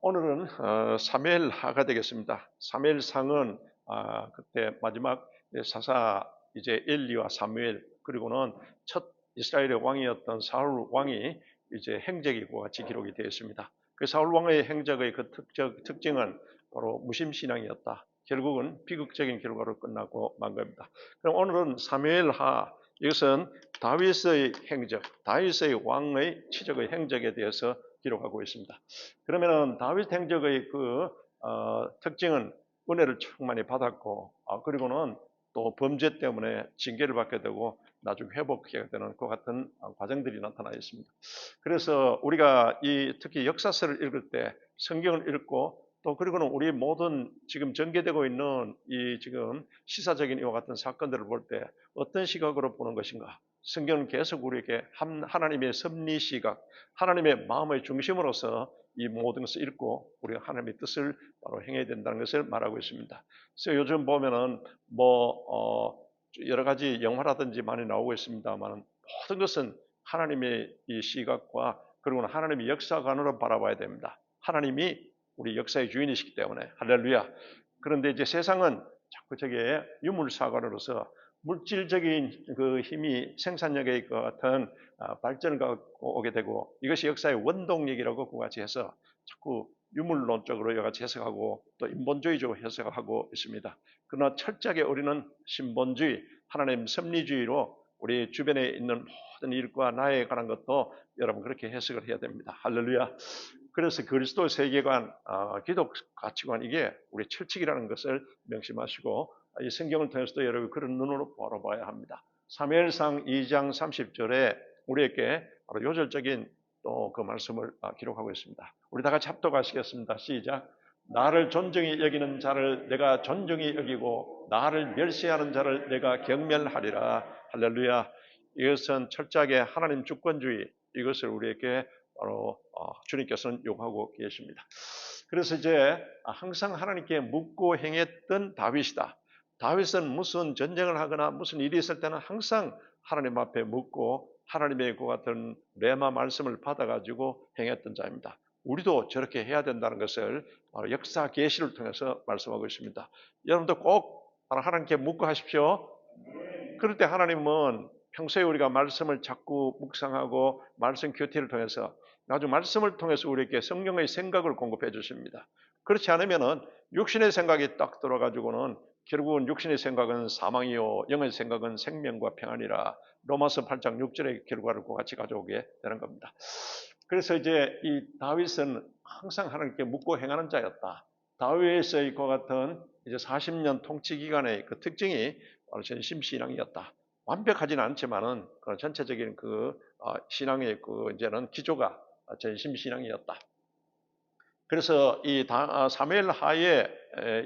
오늘은 사무엘하가 되겠습니다. 사무엘상은 그때 마지막 사사 이제 엘리와 사무엘 그리고는 첫 이스라엘의 왕이었던 사울 왕이 이제 행적이고 같이 기록이 되어 있습니다. 그 사울 왕의 행적의 그 특징은 바로 무심신앙이었다. 결국은 비극적인 결과로 끝나고 만 겁니다. 그럼 오늘은 사무엘하, 이것은 다윗의 행적, 다윗의 왕의 치적의 행적에 대해서 기록하고 있습니다. 그러면은 다윗 행적의 특징은 은혜를 충만히 받았고, 그리고는 또 범죄 때문에 징계를 받게 되고 나중에 회복하게 되는 그 같은 과정들이 나타나 있습니다. 그래서 우리가 특히 역사서를 읽을 때 성경을 읽고 또 그리고는 우리 모든 지금 전개되고 있는 이 지금 시사적인 이와 같은 사건들을 볼 때 어떤 시각으로 보는 것인가? 성경은 계속 우리에게 하나님의 섭리 시각, 하나님의 마음의 중심으로서 이 모든 것을 읽고 우리가 하나님의 뜻을 바로 행해야 된다는 것을 말하고 있습니다. 그래서 요즘 보면은 여러 가지 영화라든지 많이 나오고 있습니다만 모든 것은 하나님의 이 시각과 그리고 하나님의 역사관으로 바라봐야 됩니다. 하나님이 우리 역사의 주인이시기 때문에 할렐루야. 그런데 이제 세상은 자꾸 저게 유물사관으로서 물질적인 그 힘이 생산력의 그 같은 발전을 갖고 오게 되고 이것이 역사의 원동력이라고 그와 같이 해서 자꾸 유물론적으로 여러 가지 해석하고 또 인본주의적으로 해석하고 있습니다. 그러나 철저하게 우리는 신본주의, 하나님 섭리주의로 우리 주변에 있는 모든 일과 나에 관한 것도 여러분 그렇게 해석을 해야 됩니다. 할렐루야. 그래서 그리스도 세계관, 기독 가치관 이게 우리 철칙이라는 것을 명심하시고 이 성경을 통해서도 여러분 그런 눈으로 바라봐야 합니다. 사무엘상 2장 30절에 우리에게 바로 요절적인 또 그 말씀을 기록하고 있습니다. 우리 다 같이 합독하시겠습니다. 시작. 나를 존중히 여기는 자를 내가 존중히 여기고 나를 멸시하는 자를 내가 경멸하리라. 할렐루야. 이것은 철저하게 하나님 주권주의 이것을 우리에게 바로 주님께서는 요구하고 계십니다. 그래서 이제 항상 하나님께 묻고 행했던 다윗이다. 다윗은 무슨 전쟁을 하거나 무슨 일이 있을 때는 항상 하나님 앞에 묻고 하나님의 그 같은 레마 말씀을 받아가지고 행했던 자입니다. 우리도 저렇게 해야 된다는 것을 역사 계시를 통해서 말씀하고 있습니다. 여러분도 꼭 하나님께 묻고 하십시오. 그럴 때 하나님은 평소에 우리가 말씀을 자꾸 묵상하고 말씀 교태를 통해서 아주 말씀을 통해서 우리에게 성령의 생각을 공급해 주십니다. 그렇지 않으면은 육신의 생각이 딱 들어가지고는 결국은 육신의 생각은 사망이요 영의 생각은 생명과 평안이라 로마서 8장 6절의 결과를 같이 가져오게 되는 겁니다. 그래서 이제 이 다윗은 항상 하나님께 묻고 행하는 자였다. 다윗의 그 같은 이제 40년 통치 기간의 그 특징이 바로 전심신앙이었다. 완벽하지는 않지만은 그 전체적인 신앙의 그 이제는 기조가 전심신앙이었다. 그래서 이 사무엘 하에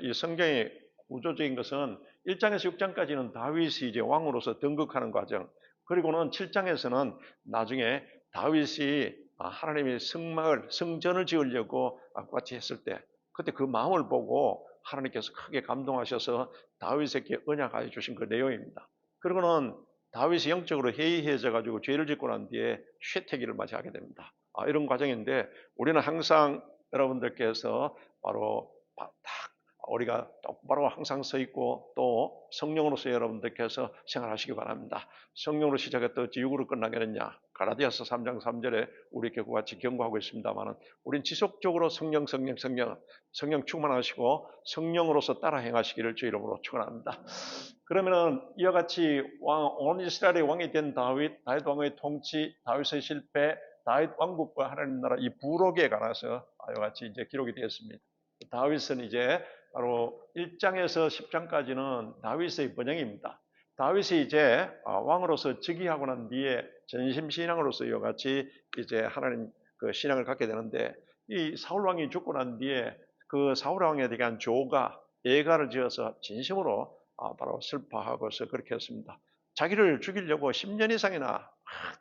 이 성경의 구조적인 것은 1장에서 6장까지는 다윗이 이제 왕으로서 등극하는 과정, 그리고는 7장에서는 나중에 다윗이 하나님의 성전을 지으려고 같이 했을 때, 그때 그 마음을 보고 하나님께서 크게 감동하셔서 다윗에게 언약하여 주신 그 내용입니다. 그리고는 다윗이 영적으로 해이해져 가지고 죄를 짓고 난 뒤에 쇠퇴기를 맞이하게 됩니다. 이런 과정인데 우리는 항상 여러분들께서 바로 딱 우리가 똑바로 항상 서 있고 또 성령으로서 여러분들께서 생활하시기 바랍니다. 성령으로 시작했다 어찌 육으로 끝나겠느냐. 가라디아서 3장 3절에 우리에게 같이 경고하고 있습니다만 우린 지속적으로 성령 충만하시고 성령으로서 따라 행하시기를 주 이름으로 축원합니다. 그러면은 이와 같이 온 이스라엘의 왕이 된 다윗 왕의 통치, 다윗의 실패, 다윗 왕국과 하나님 나라 이 부록에 관해서 이와 같이 이제 기록이 되었습니다. 다윗은 이제 바로 1장에서 10장까지는 다윗의 번영입니다. 다윗이 이제 왕으로서 즉위하고 난 뒤에 전심신앙으로서 이와 같이 이제 하나님 그 신앙을 갖게 되는데 이 사울 왕이 죽고 난 뒤에 그 사울 왕에 대한 조가 예가를 지어서 진심으로 바로 슬퍼하고서 그렇게 했습니다. 자기를 죽이려고 10년 이상이나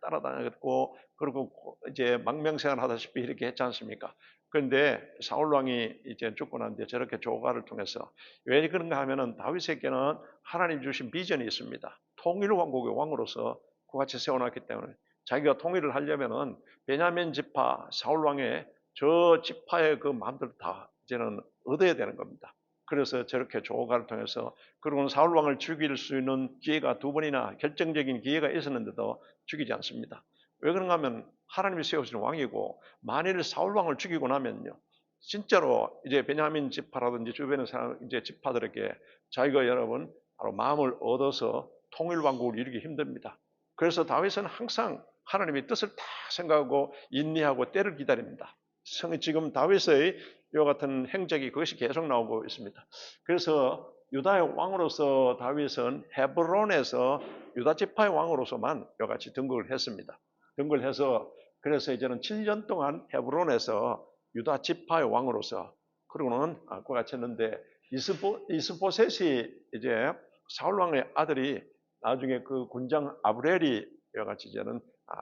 따라다녔고 그리고 이제 망명생활 하다시피 이렇게 했지 않습니까? 그런데 사울 왕이 이제 죽고 난 뒤에 저렇게 조가를 통해서 왜 그런가 하면은 다윗에게는 하나님 주신 비전이 있습니다. 통일 왕국의 왕으로서 그같이 세워놨기 때문에 자기가 통일을 하려면은 베냐민 지파 사울 왕의 저 지파의 그 마음들을 다 이제는 얻어야 되는 겁니다. 그래서 저렇게 조화를 통해서, 그리고는 사울 왕을 죽일 수 있는 기회가 두 번이나 결정적인 기회가 있었는데도 죽이지 않습니다. 왜 그런가 하면 하나님이 세우신 왕이고, 만일 사울 왕을 죽이고 나면요, 진짜로 이제 베냐민 지파라든지 주변의 사람, 이제 지파들에게 자기가 여러분 바로 마음을 얻어서 통일 왕국을 이루기 힘듭니다. 그래서 다윗은 항상 하나님의 뜻을 다 생각하고 인내하고 때를 기다립니다. 지금 다윗의 이와 같은 행적이 그것이 계속 나오고 있습니다. 그래서 유다의 왕으로서 다윗은 헤브론에서 유다 지파의 왕으로서만 이와 같이 등극을 했습니다. 등극을 해서 그래서 이제는 7년 동안 헤브론에서 유다 지파의 왕으로서, 그리고는 그와 같이 했는데, 이스보셋이 이제 사울 왕의 아들이 나중에 그 군장 아브렐이 이와 같이 이제는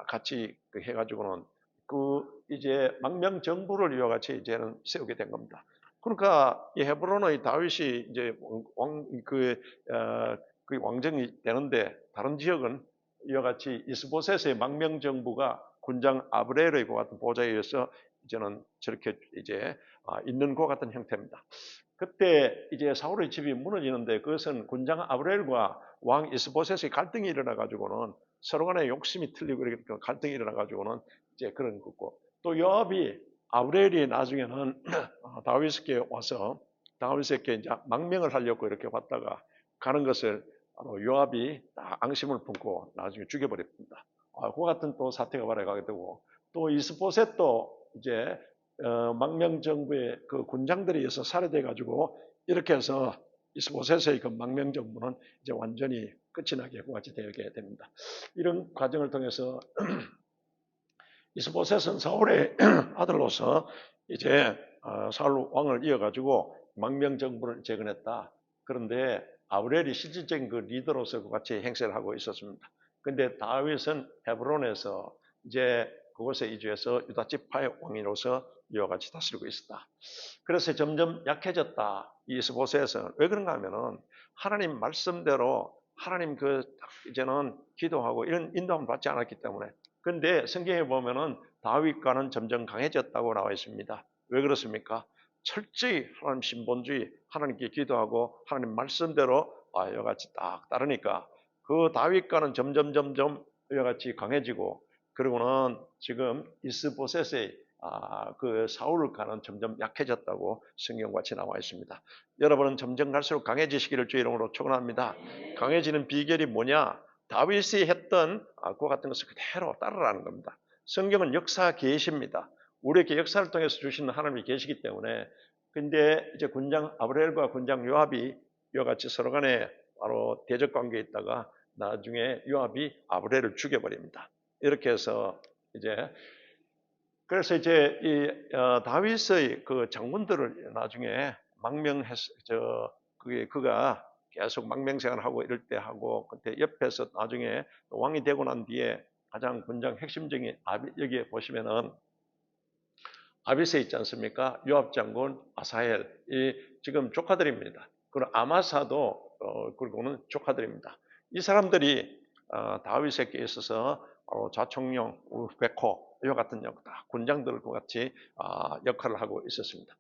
같이 해가지고는 그 이제 망명 정부를 이와 같이 이제는 세우게 된 겁니다. 그러니까 이 헤브론의 다윗이 이제 그 왕정이 되는데, 다른 지역은 이와 같이 이스보셋의 망명 정부가 군장 아브렐의 그 같은 보좌에 의해서 이제는 저렇게 이제 있는 것 같은 형태입니다. 그때 이제 사울의 집이 무너지는데, 그것은 군장 아브렐과 왕 이스보셋의 갈등이 일어나 가지고는 서로 간에 욕심이 틀리고 이렇게 갈등이 일어나 가지고는 이제 그런 거고, 또 요압이 아브렐이 나중에는 다윗에게 와서 다윗에게 이제 망명을 하려고 이렇게 왔다가 가는 것을 요압이 앙심을 품고 나중에 죽여버립니다. 그와 같은 또 사태가 발생하게 되고, 또 이스보셋도 이제 망명 정부의 그 군장들에 의해서 살해돼 가지고 이렇게 해서 이스보셋의 그 망명 정부는 이제 완전히 끝이 나게 같이 되게 됩니다. 이런 과정을 통해서 이스보셋은 사울의 아들로서 이제 사울 왕을 이어가지고 망명 정부를 재건했다. 그런데 아브렐이 실질적인 그 리더로서 같이 행세를 하고 있었습니다. 그런데 다윗은 헤브론에서 이제 그곳에 이주해서 유다 지파의 왕으로서 이와 같이 다스리고 있었다. 그래서 점점 약해졌다. 이스보셋은 왜 그런가 하면은 하나님 말씀대로 하나님 이제는 기도하고 이런 인도함을 받지 않았기 때문에. 그런데 성경에 보면은 다윗과는 점점 강해졌다고 나와 있습니다. 왜 그렇습니까? 철저히 하나님 신본주의, 하나님께 기도하고 하나님 말씀대로 이와 같이 딱 따르니까 그 다윗과는 점점 이와 같이 강해지고, 그리고는 지금 이스보셋의 그 사울과는 점점 약해졌다고 성경같이 나와 있습니다. 여러분은 점점 갈수록 강해지시기를 주의 이름으로 축원합니다. 강해지는 비결이 뭐냐? 다윗이 했던 그와 같은 것을 그대로 따르라는 겁니다. 성경은 역사 계시입니다. 우리에게 역사를 통해서 주시는 하나님이 계시기 때문에. 근데 이제 군장 아브렐과 군장 요압이 이와 같이 서로 간에 바로 대적 관계에 있다가 나중에 요압이 아브렐을 죽여버립니다. 이렇게 해서 그래서 이제 이 다윗의 그 장군들을 나중에 그가 계속 망명생활을 하고 이럴 때 하고, 그때 옆에서 나중에 왕이 되고 난 뒤에 가장 군장 핵심적인 여기에 보시면은 아비세 있지 않습니까? 요압 장군, 아사헬, 이 지금 조카들입니다. 그리고 아마사도 그리고는 조카들입니다. 이 사람들이 다윗에게 있어서 좌총령, 백호 이와 같은 군장들과 같이 역할을 하고 있었습니다.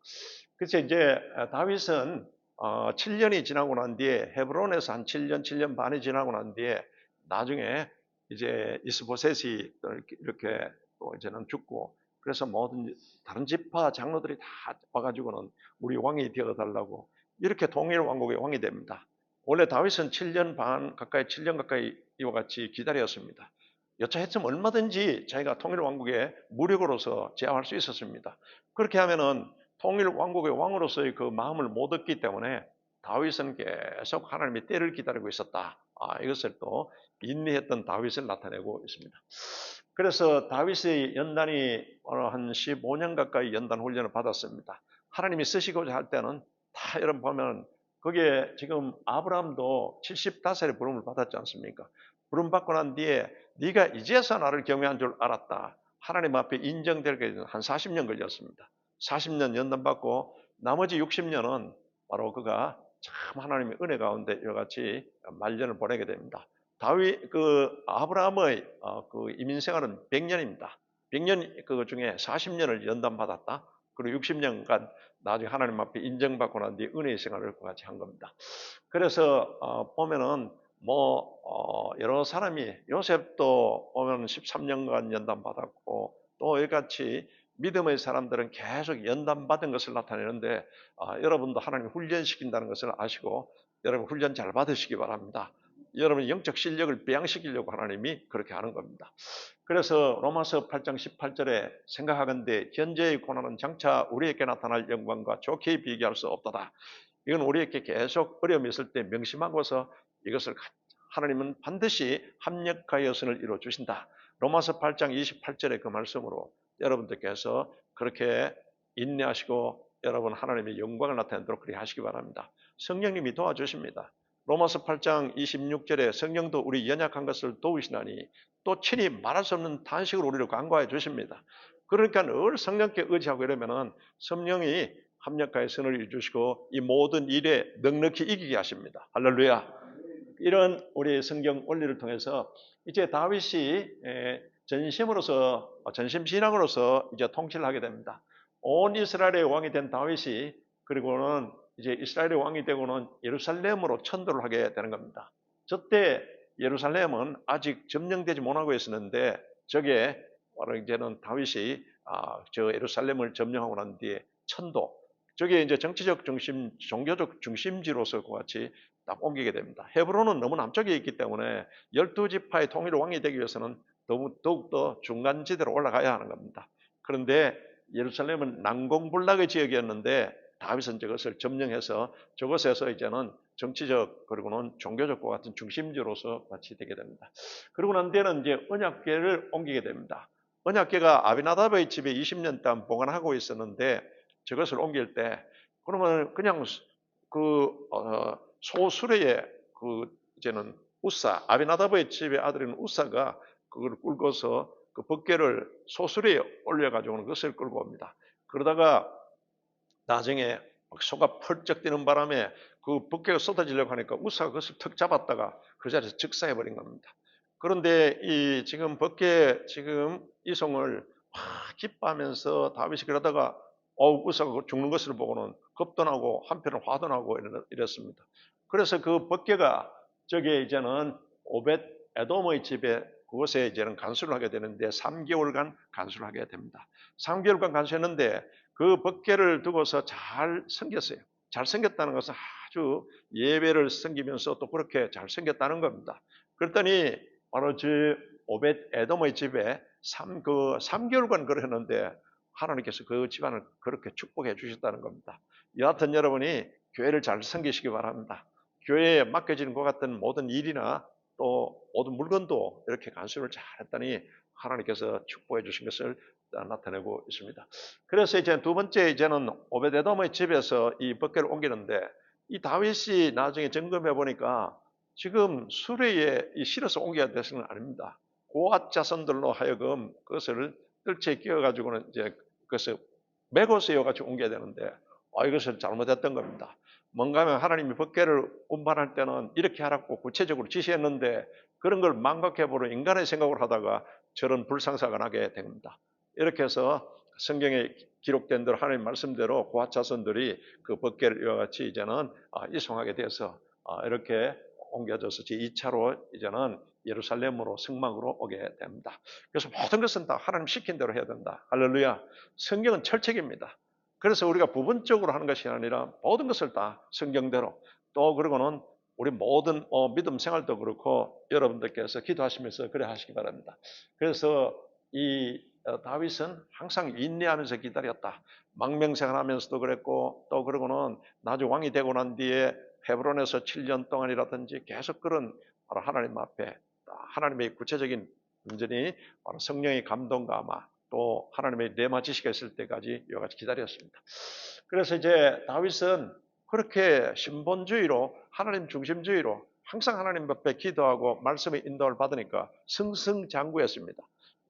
그래서 이제 다윗은 7년이 지나고 난 뒤에 헤브론에서 한 7년 반이 지나고 난 뒤에 나중에 이제 이스보셋이 이렇게 또 이제는 죽고, 그래서 모든 다른 지파 장로들이 다 와가지고는 우리 왕이 되어달라고 이렇게 통일 왕국의 왕이 됩니다. 원래 다윗은 7년 가까이 이와 같이 기다렸습니다. 여차했으면 얼마든지 자기가 통일 왕국의 무력으로서 제압할 수 있었습니다. 그렇게 하면은 통일 왕국의 왕으로서의 그 마음을 못 얻기 때문에 다윗은 계속 하나님의 때를 기다리고 있었다. 이것을 또 인내했던 다윗을 나타내고 있습니다. 그래서 다윗의 연단이 한 15년 가까이 연단 훈련을 받았습니다. 하나님이 쓰시고자 할 때는 다 여러분 보면 거기에 지금 아브라함도 75살에 부름을 받았지 않습니까? 부름 받고 난 뒤에 네가 이제서 나를 경외한 줄 알았다. 하나님 앞에 인정되기 한 40년 걸렸습니다. 40년 연단받고 나머지 60년은 바로 그가 참 하나님의 은혜 가운데 이와 같이 말년을 보내게 됩니다. 아브라함의 그 이민 생활은 100년입니다. 100년 그 중에 40년을 연단받았다. 그리고 60년간 나중에 하나님 앞에 인정받고 난 뒤에 은혜의 생활을 같이 한 겁니다. 그래서 보면은 여러 사람이 요셉도 보면 13년간 연단받았고 또 이같이 믿음의 사람들은 계속 연단받은 것을 나타내는데 여러분도 하나님이 훈련시킨다는 것을 아시고 여러분 훈련 잘 받으시기 바랍니다. 여러분 영적 실력을 배양시키려고 하나님이 그렇게 하는 겁니다. 그래서 로마서 8장 18절에 생각하건대 현재의 고난은 장차 우리에게 나타날 영광과 좋게 비교할 수 없도다. 이건 우리에게 계속 어려움이 있을 때 명심하고서 이것을 하나님은 반드시 합력하여서를 이루어 주신다. 로마서 8장 28절의 그 말씀으로 여러분들께서 그렇게 인내하시고 여러분 하나님의 영광을 나타내도록 그렇게 하시기 바랍니다. 성령님이 도와주십니다. 로마서 8장 26절에 성령도 우리 연약한 것을 도우시나니 또 친히 말할 수 없는 탄식으로 우리를 간과해 주십니다. 그러니까 늘 성령께 의지하고 이러면은 성령이 합력하여 선을 이루시고 이 모든 일에 넉넉히 이기게 하십니다. 할렐루야. 이런 우리 성경 원리를 통해서 이제 다윗이 전심 신앙으로서 이제 통치를 하게 됩니다. 온 이스라엘의 왕이 된 다윗이 그리고는 이제 이스라엘의 왕이 되고는 예루살렘으로 천도를 하게 되는 겁니다. 저때 예루살렘은 아직 점령되지 못하고 있었는데 저게 바로 이제는 다윗이 저 예루살렘을 점령하고 난 뒤에 천도 저게 이제 정치적 중심, 종교적 중심지로서 같이 딱 옮기게 됩니다. 헤브론은 너무 남쪽에 있기 때문에 12지파의 통일 왕이 되기 위해서는 더욱더 중간지대로 올라가야 하는 겁니다. 그런데 예루살렘은 난공불락의 지역이었는데 다윗은 저것을 점령해서 저것에서 이제는 정치적 그리고는 종교적과 같은 중심지로서 같이 되게 됩니다. 그리고 난 뒤에는 이제 언약궤를 옮기게 됩니다. 언약궤가 아비나답의 집에 20년 동안 보관하고 있었는데 저것을 옮길 때 그러면 그냥 소수레의 이제는 우사 아비나답의 집의 아들인 우사가 그걸 끌고서 그 벗개를 소수레에 올려가지고는 그것을 끌고 옵니다. 그러다가 나중에 소가 펄쩍 뛰는 바람에 그 벗개가 쏟아지려고 하니까 우사가 그것을 턱 잡았다가 그 자리에서 즉사해 버린 겁니다. 그런데 이 지금 벗개 지금 이송을 기뻐하면서 다윗이 그러다가 우사가 죽는 것을 보고는 겁도 나고 한편은 화도 나고 이랬습니다. 그래서 그 벗개가 저게 이제는 오벳 에돔의 집에 그곳에 이제는 간수를 하게 되는데 3개월간 간수를 하게 됩니다. 3개월간 간수했는데 그 벗개를 두고서 잘 섬겼어요. 잘 섬겼다는 것은 아주 예배를 섬기면서 또 그렇게 잘 섬겼다는 겁니다. 그랬더니 바로 저 오벳 에돔의 집에 3개월간 그랬는데 하나님께서 그 집안을 그렇게 축복해 주셨다는 겁니다. 여하튼 여러분이 교회를 잘 섬기시기 바랍니다. 교회에 맡겨지는 것 같은 모든 일이나 또 모든 물건도 이렇게 간수를 잘 했더니 하나님께서 축복해 주신 것을 나타내고 있습니다. 그래서 이제 두 번째 이제는 오베데돔의 집에서 이 벗개를 옮기는데 이 다윗이 나중에 점검해 보니까 지금 수레에 실어서 옮겨야 되는 아닙니다. 고앗 자손들로 하여금 그것을 뜰채에 끼워가지고는 이제 그것을 메고서 이어같이 옮겨야 되는데 이것을 잘못했던 겁니다. 뭔가 하면 하나님이 법궤를 운반할 때는 이렇게 하라고 구체적으로 지시했는데 그런 걸 망각해보는 인간의 생각을 하다가 저런 불상사가 나게 됩니다. 이렇게 해서 성경에 기록된 대로 하나님 말씀대로 고앗 자손들이 그 법궤를 이와 같이 이제는 이송하게 돼서 이렇게 옮겨져서 제2차로 이제는 예루살렘으로 성막으로 오게 됩니다. 그래서 모든 것은 다 하나님 시킨 대로 해야 된다. 할렐루야. 성경은 철책입니다. 그래서 우리가 부분적으로 하는 것이 아니라 모든 것을 다 성경대로 또 그리고는 우리 모든 믿음 생활도 그렇고 여러분들께서 기도하시면서 그래 하시기 바랍니다. 그래서 이 다윗은 항상 인내하면서 기다렸다. 망명생활하면서도 그랬고 또 그러고는 나중 왕이 되고 난 뒤에 헤브론에서 7년 동안이라든지 계속 그런 하나님 앞에 하나님의 구체적인 완전히 성령의 감동과 아마 또 하나님의 레마 지시가 있을 때까지 이와 같이 기다렸습니다. 그래서 이제 다윗은 그렇게 신본주의로 하나님 중심주의로 항상 하나님 앞에 기도하고 말씀의 인도를 받으니까 승승장구했습니다.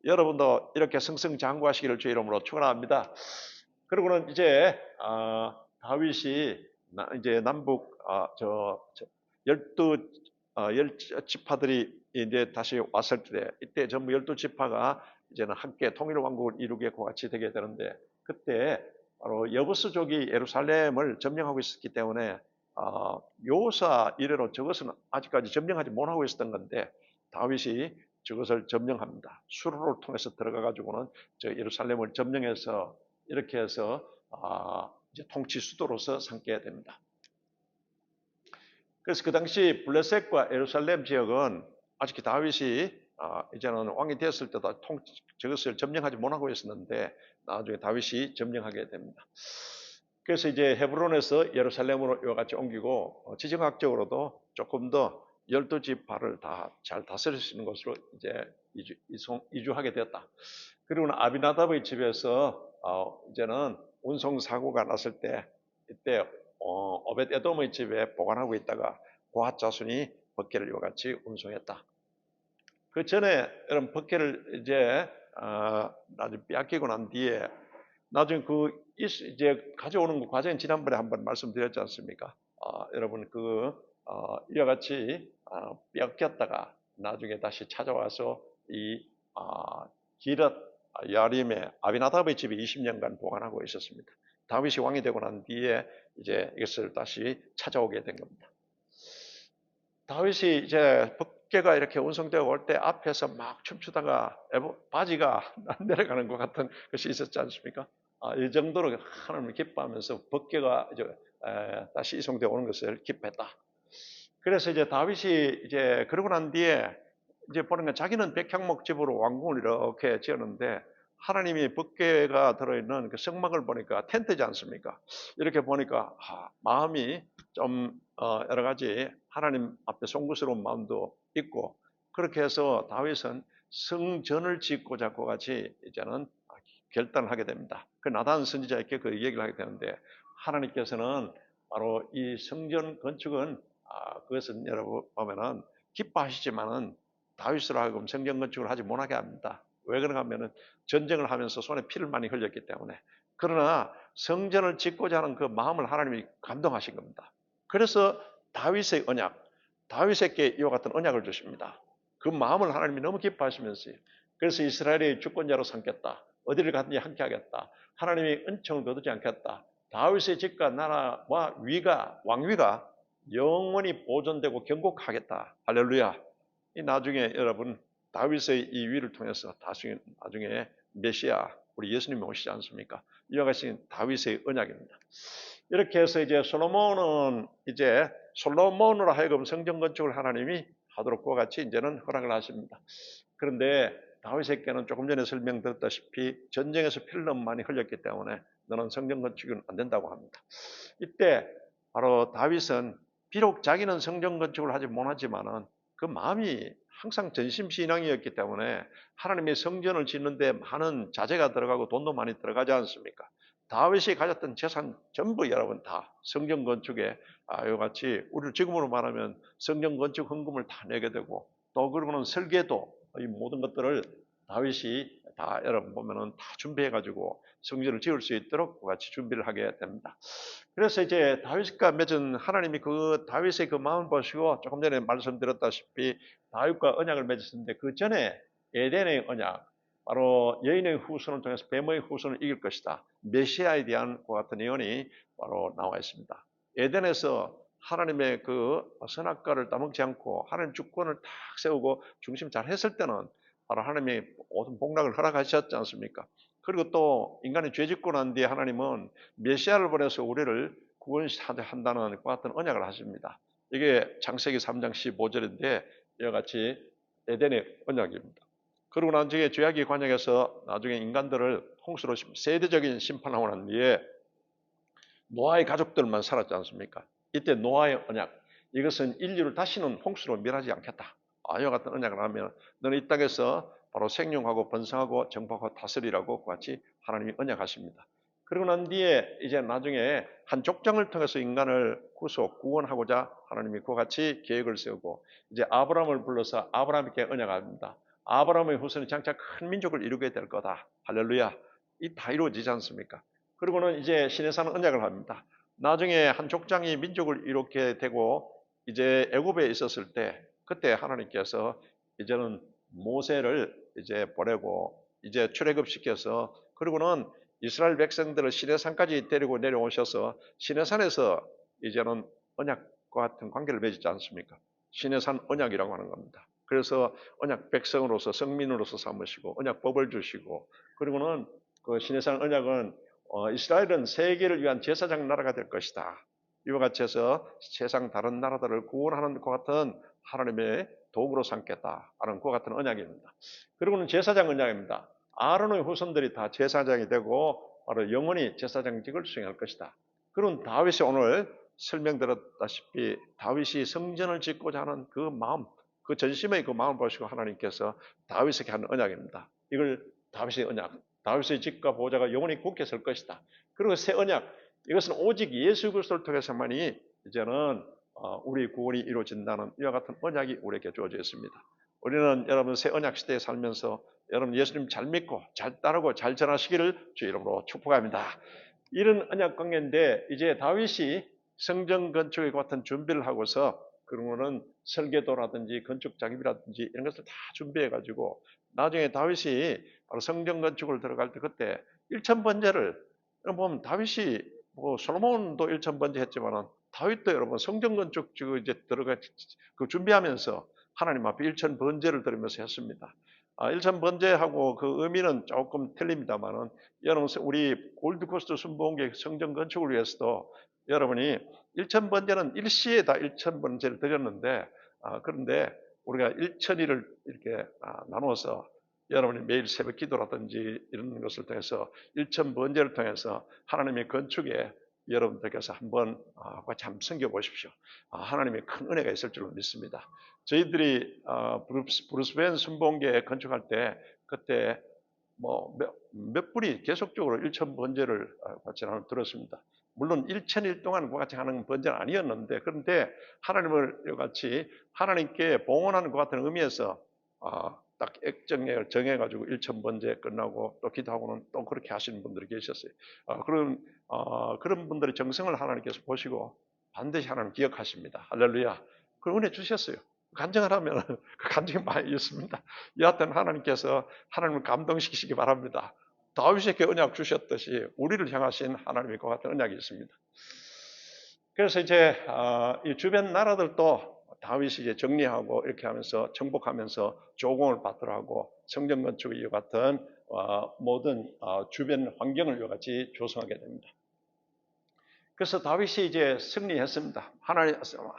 여러분도 이렇게 승승장구하시기를 주의 이름으로 축원합니다. 그리고는 이제 다윗이 이제 남북 열 지파들이 이제 다시 왔을 때 이때 전부 12지파가 이제는 함께 통일 왕국을 이루게 같이 되게 되는데 그때 바로 여부스족이 예루살렘을 점령하고 있었기 때문에 요사 이래로 저것은 아직까지 점령하지 못하고 있었던 건데 다윗이 저것을 점령합니다. 수로를 통해서 들어가 가지고는 저 예루살렘을 점령해서 이렇게 해서 이제 통치 수도로서 삼게 됩니다. 그래서 그 당시 블레셋과 예루살렘 지역은 아직 다윗이 이제는 왕이 되었을 때도 저것을 점령하지 못하고 있었는데 나중에 다윗이 점령하게 됩니다. 그래서 이제 헤브론에서 예루살렘으로 이와 같이 옮기고 지정학적으로도 조금 더 12지파를 다 잘 다스릴 수 있는 곳으로 이제 이주하게 되었다. 그리고는 아비나답의 집에서 이제는 운송 사고가 났을 때 이때 오벳 에돔의 집에 보관하고 있다가 고핫 자손이 법궤를 이와 같이 운송했다. 그 전에 여러분 법궤를 이제 나중에 빼앗기고 난 뒤에 나중에 그 이제 가져오는 과정 지난번에 한번 말씀드렸지 않습니까? 여러분 이와 같이 빼앗겼다가 나중에 다시 찾아와서 이 기랏 야림의 아비나답의 집에 20년간 보관하고 있었습니다. 다윗이 왕이 되고 난 뒤에 이제 이것을 다시 찾아오게 된 겁니다. 다윗이 이제 법궤가 이렇게 운송되어 올 때 앞에서 막 춤추다가 바지가 내려가는 것 같은 것이 있었지 않습니까? 이 정도로 하나님을 기뻐하면서 법궤가 이제 다시 이송되어 오는 것을 기뻐했다. 그래서 이제 다윗이 이제 그러고 난 뒤에 이제 보니까 자기는 백향목 집으로 왕궁을 이렇게 지었는데 하나님이 법궤가 들어있는 그 성막을 보니까 텐트지 않습니까? 이렇게 보니까 마음이 좀 여러 가지 하나님 앞에 송구스러운 마음도 있고 그렇게 해서 다윗은 성전을 짓고자 같이 이제는 결단을 하게 됩니다. 그 나단 선지자에게 그 얘기를 하게 되는데 하나님께서는 바로 이 성전 건축은 그것은 여러분 보면은 기뻐하시지만은 다윗으로 하여금 성전 건축을 하지 못하게 합니다. 왜 그런가 하면은 전쟁을 하면서 손에 피를 많이 흘렸기 때문에. 그러나 성전을 짓고자 하는 그 마음을 하나님이 감동하신 겁니다. 그래서 다윗의 언약, 다윗에게 이와 같은 언약을 주십니다. 그 마음을 하나님이 너무 기뻐하시면서요. 그래서 이스라엘의 주권자로 삼겠다. 어디를 가든지 함께 하겠다. 하나님이 은총을 거두지 않겠다. 다윗의 집과 나라와 왕위가 영원히 보존되고 경고하겠다. 할렐루야. 이 나중에 여러분 다윗의 이 위를 통해서 나중에 메시아 우리 예수님이 오시지 않습니까? 이와 같이 다윗의 언약입니다. 이렇게 해서 이제 솔로몬으로 하여금 성전 건축을 하나님이 하도록 그와 같이 이제는 허락을 하십니다. 그런데 다윗에게는 조금 전에 설명드렸다시피 전쟁에서 피를 너무 많이 흘렸기 때문에 너는 성전 건축은 안 된다고 합니다. 이때 바로 다윗은 비록 자기는 성전 건축을 하지 못하지만은 그 마음이 항상 전심신앙이었기 때문에 하나님의 성전을 짓는데 많은 자재가 들어가고 돈도 많이 들어가지 않습니까? 다윗이 가졌던 재산 전부 여러분 다 성전 건축에 이와 같이 우리를 지금으로 말하면 성전 건축 헌금을 다 내게 되고 또 그러고는 설계도 이 모든 것들을 다윗이 다 여러분 보면은 다 준비해 가지고 성전을 지을 수 있도록 같이 준비를 하게 됩니다. 그래서 이제 다윗과 맺은 하나님이 그 다윗의 그 마음을 보시고 조금 전에 말씀드렸다시피 다윗과 언약을 맺었는데 그 전에 에덴의 언약 바로 여인의 후손을 통해서 뱀의 후손을 이길 것이다. 메시아에 대한 그 같은 예언이 바로 나와 있습니다. 에덴에서 하나님의 그 선악과를 따먹지 않고 하나님 주권을 탁 세우고 중심 잘 했을 때는 바로 하나님이 모든 복락을 허락하셨지 않습니까? 그리고 또 인간이 죄 짓고 난 뒤에 하나님은 메시아를 보내서 우리를 구원한다는 그 같은 언약을 하십니다. 이게 창세기 3장 15절인데 이와 같이 에덴의 언약입니다. 그리고 나중에 죄악의 관역에서 나중에 인간들을 홍수로 세대적인 심판하고 난 뒤에 노아의 가족들만 살았지 않습니까? 이때 노아의 언약, 이것은 인류를 다시는 홍수로 멸하지 않겠다. 이와 같은 언약을 하면 너는 이 땅에서 바로 생육하고 번성하고 정복하고 다스리라고 같이 하나님이 언약하십니다. 그리고 난 뒤에 이제 나중에 한 족장을 통해서 인간을 구원하고자 하나님이 그와 같이 계획을 세우고 이제 아브라함을 불러서 아브라함에게 언약합니다. 아브라함의 후손이 장차 큰 민족을 이루게 될 거다. 할렐루야. 이 다 이루어지지 않습니까? 그리고는 이제 시내산 언약을 합니다. 나중에 한 족장이 민족을 이루게 되고 이제 애굽에 있었을 때 그때 하나님께서 이제는 모세를 이제 보내고 이제 출애굽시켜서 그리고는 이스라엘 백성들을 시내산까지 데리고 내려오셔서 시내산에서 이제는 언약과 같은 관계를 맺지 않습니까? 시내산 언약이라고 하는 겁니다. 그래서 언약 백성으로서 성민으로서 삼으시고 언약법을 주시고 그리고는 그 시내산 언약은 이스라엘은 세계를 위한 제사장 나라가 될 것이다. 이와 같이 해서 세상 다른 나라들을 구원하는 것 같은 하나님의 도구로 삼겠다 하는 것 같은 언약입니다. 그리고는 제사장 언약입니다. 아론의 후손들이 다 제사장이 되고 바로 영원히 제사장직을 수행할 것이다. 그런 다윗이 오늘 설명드렸다시피 다윗이 성전을 짓고자 하는 그 마음, 그 전심의 그 마음을 보시고 하나님께서 다윗에게 하는 언약입니다. 이걸 다윗의 언약, 다윗의 집과 보좌가 영원히 굳게 설 것이다. 그리고 새 언약, 이것은 오직 예수 그리스도를 통해서만이 이제는 우리 구원이 이루어진다는 이와 같은 언약이 우리에게 주어져 있습니다. 우리는 여러분 새 언약 시대에 살면서 여러분 예수님 잘 믿고 잘 따르고 잘 전하시기를 주 이름으로 축복합니다. 이런 언약 관계인데 이제 다윗이 성전 건축에 같은 준비를 하고서 그러면은 설계도라든지 건축 작업이라든지 이런 것을 다 준비해 가지고 나중에 다윗이 바로 성전 건축을 들어갈 때 그때 일천번제를 보면 다윗이 뭐 솔로몬도 일천번제 했지만은 다윗도 여러분 성전 건축 이제 들어가 그 준비하면서 하나님 앞에 일천번제를 드리면서 했습니다. 일천번제하고 그 의미는 조금 틀립니다만은 여러분 우리 골드코스트 순복음교회 성전 건축을 위해서도 여러분이 일천번제는 일시에 다 일천번제를 드렸는데 그런데 우리가 일천일을 이렇게 나누어서 여러분이 매일 새벽 기도라든지 이런 것을 통해서 일천번제를 통해서 하나님의 건축에 여러분들께서 한번 같이 한번 섬겨보십시오. 하나님의 큰 은혜가 있을 줄로 믿습니다. 저희들이 브루스벤 순복음교회 건축할 때 그때 뭐 몇 분이 계속적으로 일천 번제를 같이 들었습니다. 물론 일천일 동안 같이 하는 번제는 아니었는데 그런데 하나님을 같이 하나님께 봉헌하는 것 같은 의미에서 딱 액정액을 정해가지고 일천 번제 끝나고 또 기도하고는 또 그렇게 하시는 분들이 계셨어요. 그런 분들의 정성을 하나님께서 보시고 반드시 하나님 기억하십니다. 할렐루야. 그 은혜 주셨어요. 간증을 하면 그 간증이 많이 있습니다. 여하튼 하나님께서 하나님을 감동시키시기 바랍니다. 다윗에게 언약 주셨듯이 우리를 향하신 하나님의 그 같은 언약이 있습니다. 그래서 이제 이 주변 나라들도 다윗이 이제 정리하고 이렇게 하면서 정복하면서 조공을 받더라고 성전 건축 이와 같은 모든 주변 환경을 이와 같이 조성하게 됩니다. 그래서 다윗이 이제 승리했습니다. 하나님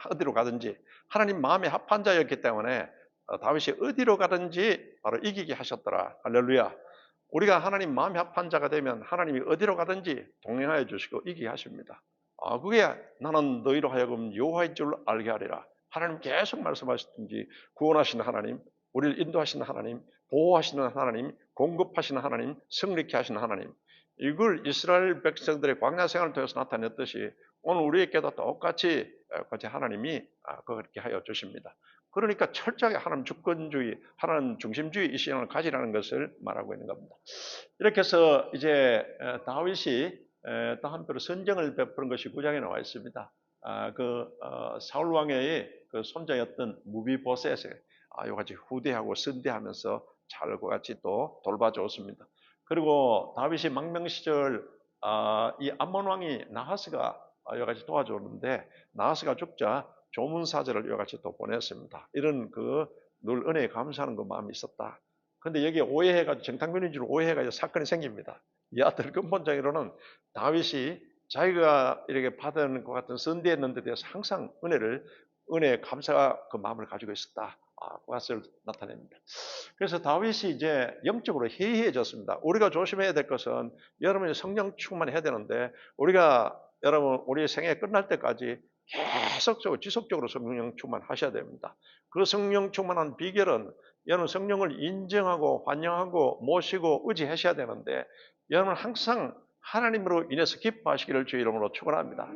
어디로 가든지 하나님 마음에 합한 자였기 때문에 다윗이 어디로 가든지 바로 이기게 하셨더라. 할렐루야. 우리가 하나님 마음에 합한 자가 되면 하나님이 어디로 가든지 동행하여 주시고 이기게 하십니다. 그게 나는 너희로 하여금 여호와인 줄 알게 하리라. 하나님 계속 말씀하시든지 구원하시는 하나님, 우리를 인도하시는 하나님, 보호하시는 하나님, 공급하시는 하나님, 승리케 하시는 하나님. 이걸 이스라엘 백성들의 광야 생활을 통해서 나타냈듯이 오늘 우리에게도 똑같이 하나님이 그렇게 하여 주십니다. 그러니까 철저하게 하나님 주권주의, 하나님 중심주의 이 신앙을 가지라는 것을 말하고 있는 겁니다. 이렇게 해서 이제 다윗이 또 한편으로 선정을 베푸는 것이 9장에 나와 있습니다. 사울 왕의 그 손자였던 무비보셋에 이같이 후대하고 선대하면서 잘 같이 또 돌봐주었습니다. 그리고 다윗이 망명 시절 이 암몬 왕이 나하스가 여러 가지 도와줬는데 나하스가 죽자 조문사절을 여러 가지 또 보냈습니다. 이런 늘 은혜에 감사하는 그 마음이 있었다. 근데 여기에 오해해가지고 정탐꾼인 줄 오해해가지고 사건이 생깁니다. 이 아들 근본적으로는 다윗이 자기가 이렇게 받은 것 같은 선대했는 데 대해서 항상 은혜에 감사 그 마음을 가지고 있었다. 그것을 나타냅니다. 그래서 다윗이 이제 영적으로 해이해졌습니다. 우리가 조심해야 될 것은 여러분이 성령 충만해야 되는데 여러분 우리 생애 끝날 때까지 계속적으로 지속적으로 성령 충만하셔야 됩니다. 그 성령 충만한 비결은 여러분 성령을 인정하고 환영하고 모시고 의지하셔야 되는데 여러분 항상 하나님으로 인해서 기뻐하시기를 주의 이름으로 축원합니다.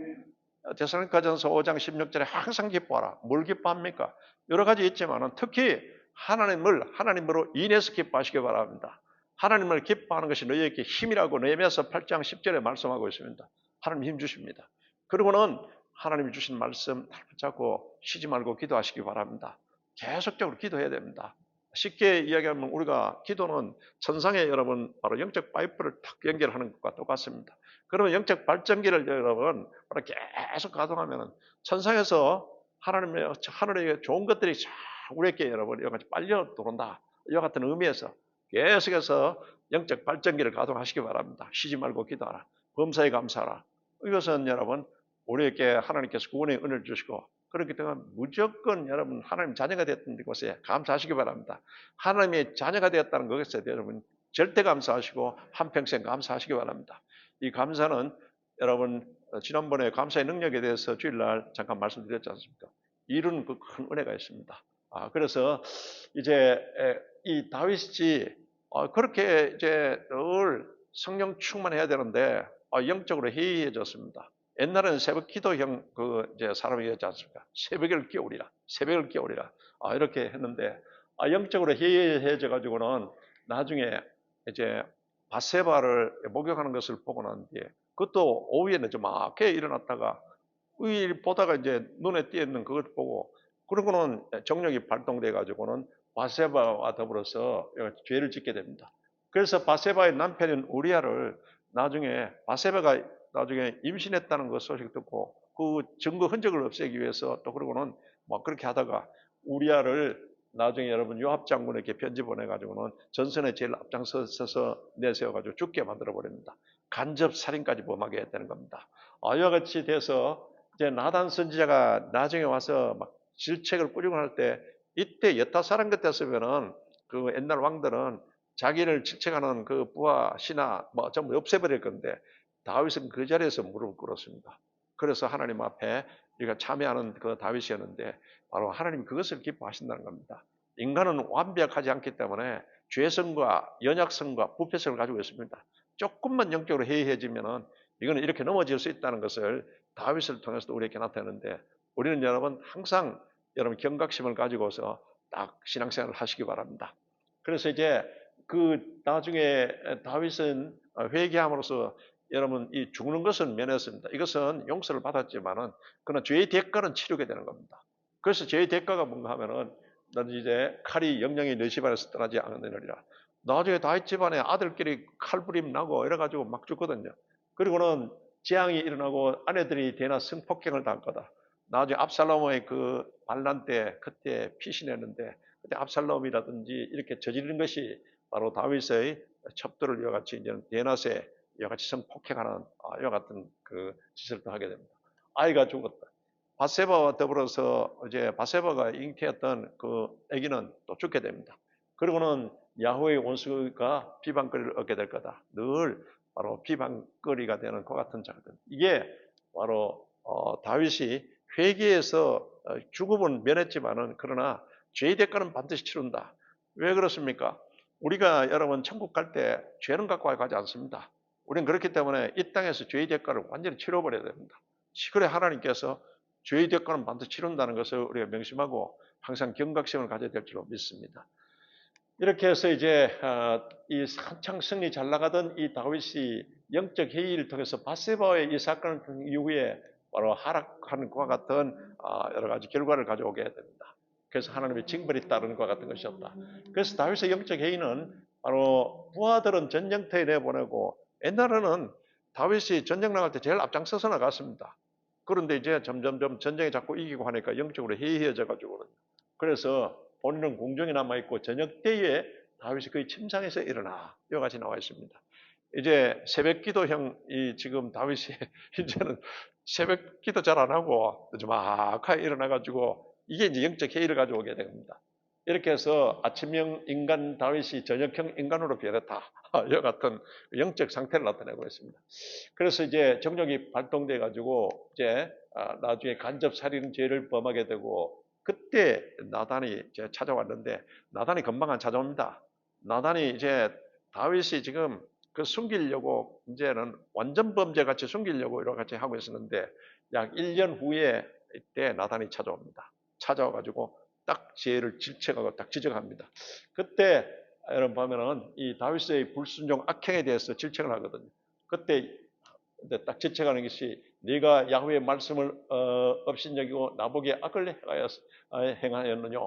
데살로니가전서 5장 16절에 항상 기뻐하라. 뭘 기뻐합니까? 여러 가지 있지만 특히 하나님으로 인해서 기뻐하시기 바랍니다. 하나님을 기뻐하는 것이 너희에게 힘이라고 느헤미야서 8장 10절에 말씀하고 있습니다. 하나님 힘 주십니다. 그리고는 하나님이 주신 말씀 붙잡고 쉬지 말고 기도하시기 바랍니다. 계속적으로 기도해야 됩니다. 쉽게 이야기하면 우리가 기도는 천상에 여러분 바로 영적 파이프를 탁 연결하는 것과 똑같습니다. 그러면 영적 발전기를 여러분 바로 계속 가동하면 천상에서 하나님의 하늘의 좋은 것들이 쫙 우리에게 여러분 이와 같이 빨려 들어온다. 이와 같은 의미에서 계속해서 영적 발전기를 가동하시기 바랍니다. 쉬지 말고 기도하라. 범사에 감사하라. 이것은 여러분 우리에게 하나님께서 구원의 은혜를 주시고 그렇기 때문에 무조건 여러분 하나님 자녀가 됐던 것에 감사하시기 바랍니다. 하나님의 자녀가 되었다는 것에 여러분 절대 감사하시고 한평생 감사하시기 바랍니다. 이 감사는 여러분 지난번에 감사의 능력에 대해서 주일날 잠깐 말씀드렸지 않습니까? 이룬 그 큰 은혜가 있습니다. 그래서 이제 이 다윗이 그렇게 이제 늘 성령 충만해야 되는데 영적으로 해이해졌습니다. 옛날에는 새벽 기도형 이제 사람이었지 않습니까? 새벽을 깨우리라. 이렇게 했는데 영적으로 해이해져 가지고는 나중에 이제 바세바를 목욕하는 것을 보고 난 뒤에 그것도 오후에는 좀 막게 일어났다가 보다가 이제 눈에 띄는 그걸 보고 그러고는 정력이 발동돼 가지고는 바세바와 더불어서 죄를 짓게 됩니다. 그래서 바세바의 남편인 우리아를 나중에 바세바가 나중에 임신했다는 그 소식 듣고 그 증거 흔적을 없애기 위해서 또 그러고는 막 그렇게 하다가 우리아를 나중에 여러분 요압 장군에게 편지 보내가지고는 전선에 제일 앞장서서 내세워가지고 죽게 만들어 버립니다. 간접 살인까지 범하게 되는 겁니다. 이와 같이 돼서 이제 나단 선지자가 나중에 와서 막 질책을 꾸리고 할 때 이때 여타 사람 같았으면은 그 옛날 왕들은 자기를 질책하는 그 부하 신하 뭐 전부 없애버릴 건데 다윗은 그 자리에서 무릎을 꿇었습니다. 그래서 하나님 앞에 우리가 참여하는 그 다윗이었는데 바로 하나님 그것을 기뻐하신다는 겁니다. 인간은 완벽하지 않기 때문에 죄성과 연약성과 부패성을 가지고 있습니다. 조금만 영적으로 해이해지면은 이거는 이렇게 넘어질 수 있다는 것을 다윗을 통해서 우리에게 나타내는데 우리는 여러분 항상 여러분 경각심을 가지고서 딱 신앙생활을 하시기 바랍니다. 그래서 이제 그 나중에 다윗은 회개함으로써 여러분 이 죽는 것은 면했습니다. 이것은 용서를 받았지만은 그러나 죄의 대가는 치르게 되는 겁니다. 그래서 죄의 대가가 뭔가 하면은 넌 이제 칼이 영영이 너 집안에서 떠나지 않느니라. 나중에 다윗 집안에 아들끼리 칼부림 나고 이래가지고 막 죽거든요. 그리고는 재앙이 일어나고 아내들이 대나 성폭행을 당할 거다. 나중에 압살롬의 그 반란 때 그때 피신했는데 그때 압살롬이라든지 이렇게 저지르는 것이 바로 다윗의 첩도를 이와 같이 이제 대낮에 이와 같이 성폭행하는 이와 같은 그 짓을 또 하게 됩니다. 아이가 죽었다. 바세바와 더불어서 이제 바세바가 잉태했던 그 아기는 또 죽게 됩니다. 그리고는 야훼의 원수가 비방거리를 얻게 될 거다. 늘 바로 비방거리가 되는 그 같은 장면. 이게 바로 다윗이 회개해서 죽음은 면했지만은 그러나 죄의 대가는 반드시 치른다. 왜 그렇습니까? 우리가 여러분 천국 갈 때 죄는 갖고 가지 않습니다. 우리는 그렇기 때문에 이 땅에서 죄의 대가를 완전히 치러버려야 됩니다. 그래 하나님께서 죄의 대가는 반드시 치른다는 것을 우리가 명심하고 항상 경각심을 가져야 될 줄로 믿습니다. 이렇게 해서 이제 이 한창 승리 잘 나가던 이 다윗이 영적 회의를 통해서 바세바의 이 사건 이후에 바로 하락하는 것과 같은 여러 가지 결과를 가져오게 됩니다. 그래서 하나님의 징벌이 따르는 것과 같은 것이었다. 그래서 다윗의 영적 회의는 바로 부하들은 전쟁터에 내보내고 옛날에는 다윗이 전쟁 나갈 때 제일 앞장서서 나갔습니다. 그런데 이제 점점점 전쟁에 자꾸 이기고 하니까 영적으로 해이해져 가지고 그래서 본인은 궁정에 남아있고 저녁 때에 다윗이 거의 침상에서 일어나 이와 같이 나와 있습니다. 이제 새벽 기도형 지금 다윗이 이제는 새벽 기도 잘 안 하고 조막하게 일어나가지고 이게 이제 영적 회의를 가져오게 됩니다. 이렇게 해서 아침형 인간 다윗이 저녁형 인간으로 변했다. 이와 같은 영적 상태를 나타내고 있습니다. 그래서 이제 정력이 발동돼 가지고 이제 나중에 간접 살인 죄를 범하게 되고 그때 나단이 이제 찾아왔는데 나단이 금방 안 찾아옵니다. 나단이 이제 다윗이 지금 그 숨기려고 이제는 완전 범죄 같이 숨기려고 이렇게 같이 하고 있었는데 약 1년 후에 이때 나단이 찾아옵니다. 찾아와가지고 딱 죄를 질책하고 딱 지적합니다. 그때 여러분 보면은 이 다윗의 불순종 악행에 대해서 질책을 하거든요. 그때 딱 질책하는 것이 네가 야훼의 말씀을 업신여기고 나보기에 악을 행하였느냐.